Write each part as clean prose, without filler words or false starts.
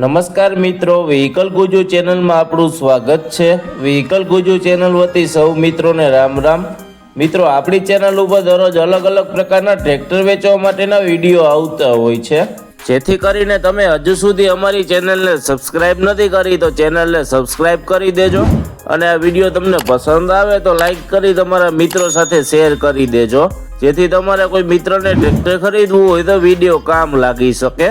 નમસ્કાર મિત્રો, વ્હીકલ ગુજુ ચેનલમાં આપણું સ્વાગત છે। વ્હીકલ ગુજુ ચેનલ વતી સૌ મિત્રોને રામ રામ। મિત્રો, આપણી ચેનલ ઉપર દરરોજ અલગ અલગ પ્રકારના ટ્રેક્ટર વેચવા માટેના વિડીયો આવતા હોય છે, જેથી કરીને તમે હજુ સુધી અમારી ચેનલને સબસ્ક્રાઇબ નથી કરી તો ચેનલને સબસ્ક્રાઇબ કરી દેજો, અને આ વિડીયો તમને પસંદ આવે તો લાઈક કરી તમારા મિત્રો સાથે શેર કરી દેજો, જેથી તમારા કોઈ મિત્રને ટ્રેક્ટર ખરીદવું હોય તો વિડીયો કામ લાગી શકે।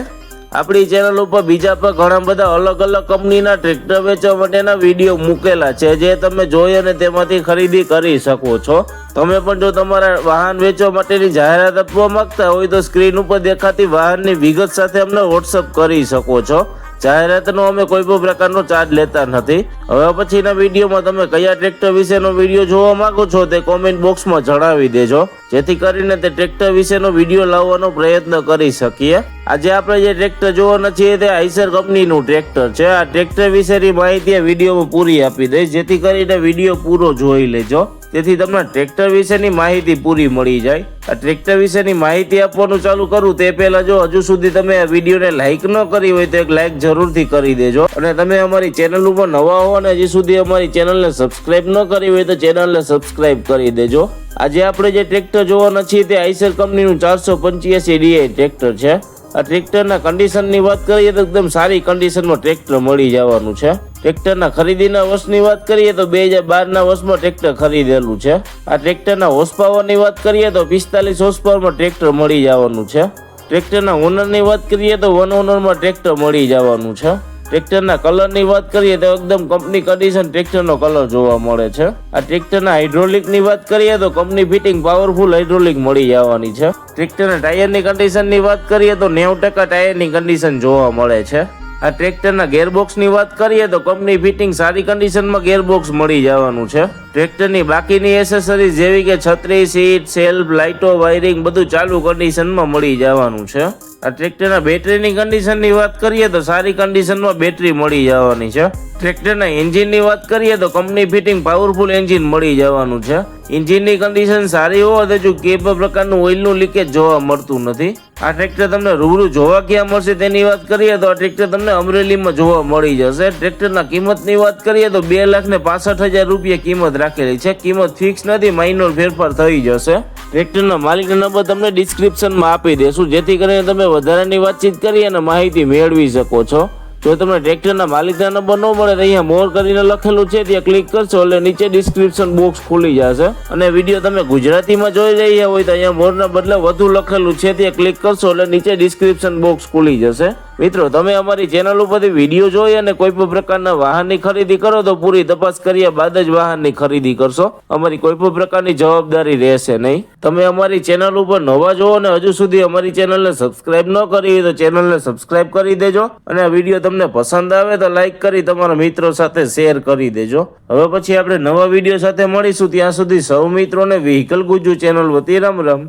આપણી ચેનલ ઉપર બીજા પણ ઘણા બધા અલગ અલગ કંપનીના ટ્રેક્ટર વેચવા માટેના વિડીયો મૂકેલા છે, જે તમે જોઈ અને તેમાંથી ખરીદી કરી શકો છો। તમે પણ જો તમારા વાહન વેચવા માટેની જાહેરાત આપવા માંગતા હોય તો સ્ક્રીન ઉપર દેખાતી વાહનની વિગત સાથે અમને વોટ્સઅપ કરી શકો છો। જાહેરાતનો અમે કોઈ પણ પ્રકારનો ચાર્જ લેતા નથી। હવે પછીના વિડીયોમાં તમે કયા ટ્રેક્ટર વિશેનો વિડીયો જોવા માંગો છો તે કોમેન્ટ બોક્સમાં જણાવી દેજો, જેથી કરીને તે ટ્રેક્ટર વિશેનો વિડીયો લાવવાનો પ્રયત્ન કરી શકીએ। આજે આપણે જે ટ્રેક્ટર જોવાના છીએ તે આઈસર કંપનીનું ટ્રેક્ટર છે। આ ટ્રેક્ટર વિશેની માહિતી આ વિડીયોમાં પૂરી આપી દઈશ, જેથી કરીને વિડીયો પૂરો જોઈ લેજો, તેથી તમને ટ્રેક્ટર વિશેની માહિતી પૂરી મળી જાય। આ ટ્રેક્ટર વિશેની માહિતી આપવાનું ચાલુ કરું તે પહેલા જો હજુ સુધી તમે આ વિડીયોને લાઈક ન કરી હોય તો એક લાઈક જરૂરથી કરી દેજો, અને તમે અમારી ચેનલ ઉપર નવા હો અને હજી સુધી અમારી ચેનલને સબસ્ક્રાઇબ ન કરી હોય તો ચેનલને સબસ્ક્રાઇબ કરી દેજો। આજે આપણે જે ટ્રેક્ટર જોવાના છીએ તે આઈસર કંપનીનું 485 DI ટ્રેક્ટર છે। આ ટ્રેક્ટરના કન્ડિશનની વાત કરીએ તો એકદમ સારી કન્ડિશનમાં ટ્રેક્ટર મળી જવાનું છે। ટ્રેક્ટરના ખરીદીના વર્ષની વાત કરીએ તો 2012ના વર્ષમાં ટ્રેક્ટર ખરીદેલું છે। આ ટ્રેક્ટરના હોર્સ પાવરની વાત કરીએ તો 45 હોર્સ પાવરમાં ટ્રેક્ટર મળી જવાનું છે। ટ્રેક્ટરના ઓનરની વાત કરીએ તો 1 ઓનરમાં ટ્રેક્ટર મળી જવાનું છે। ટ્રેક્ટરના કલરની વાત કરીએ તો એકદમ કંપની કન્ડિશન ટ્રેક્ટરનો કલર જોવા મળે છે। આ ટ્રેક્ટરના હાઇડ્રોલિકની વાત કરીએ તો કંપની ફિટિંગ પાવરફુલ હાઇડ્રોલિક મળી જવાની છે। ટ્રેક્ટરના ટાયરની કન્ડિશનની વાત કરીએ તો 90% ટાયરની કન્ડિશન જોવા મળે છે। આ ટ્રેક્ટરના ગેરબોક્સની વાત કરીએ તો કંપની ફિટિંગ સારી કન્ડિશનમાં ગેરબોક્સ મળી જવાનું છે। ટ્રેક્ટરની બાકીની એસેસરીઝ જેવી કે છત્રી, સીટ, સેલ્ફ, લાઇટો, વાયરિંગ બધું ચાલુ કન્ડિશનમાં મળી જવાનું છે। આ ટ્રેક્ટરના બેટરીની કન્ડિશનની વાત કરીએ તો સારી કન્ડિશનમાં બેટરી મળી જવાની છે। ટ્રેક્ટરના એન્જિનની વાત કરીએ તો કંપની ફિટિંગ પાવરફુલ એન્જિન મળી જવાનું છે। એન્જિનની કન્ડિશન સારી હોવાથી જો કોઈ પણ પ્રકારનું ઓઇલનું લીકેજ જોવા મળતું નથી। આ ટ્રેક્ટર તમને રૂબરૂ જોવા ક્યાં મળશે તેની વાત કરીએ તો આ ટ્રેક્ટર તમને અમરેલીમાં જોવા મળી જશે। ટ્રેક્ટરના કિંમતની વાત કરીએ તો 2,65,000 રૂપિયા કિંમત રાખેલી છે। કિંમત ફિક્સ નથી, માઇનોર ફેરફાર થઈ જશે। ટ્રેક્ટરના માલિકનો નંબર તમને ડિસ્ક્રિપ્શનમાં આપી દેશું, જેથી કરીને તમે વધારાની વાતચીત કરી અને માહિતી મેળવી શકો છો। જો તમને ટ્રેક્ટરના માલિકના નંબર ન મળે તો અહીંયા મોર કરીને લખેલું છે ત્યાં ક્લિક કરશો એટલે નીચે ડિસ્ક્રિપ્શન બોક્સ ખુલી જશે, અને વિડીયો તમે ગુજરાતીમાં જોઈ રહ્યા હોય તો અહીંયા મોરના બદલે વધુ લખેલું છે ત્યાં ક્લિક કરશો એટલે નીચે ડિસ્ક્રિપ્શન બોક્સ ખુલી જશે। મિત્રો, તમે અમારી ચેનલ ઉપરથી વિડીયો જોઈ અને કોઈ પણ પ્રકારના વાહનની ખરીદી કરો તો પૂરી તપાસ કર્યા બાદ જ વાહનની ખરીદી કરશો। અમારી કોઈ પણ પ્રકારની જવાબદારી રહેશે નહીં। તમે અમારી ચેનલ ઉપર નવા જો અને હજુ સુધી અમારી ચેનલને સબસ્ક્રાઇબ ન કરી હોય તો ચેનલને સબસ્ક્રાઇબ કરી દેજો, અને આ વિડીયો તમને પસંદ આવે તો લાઈક કરી તમારા મિત્રો સાથે શેર કરી દેજો। હવે પછી આપણે નવા વિડીયો સાથે મળીશું, ત્યાં સુધી સૌ મિત્રોને વ્હીકલ ગુજુ ચેનલ વતી રામ રામ।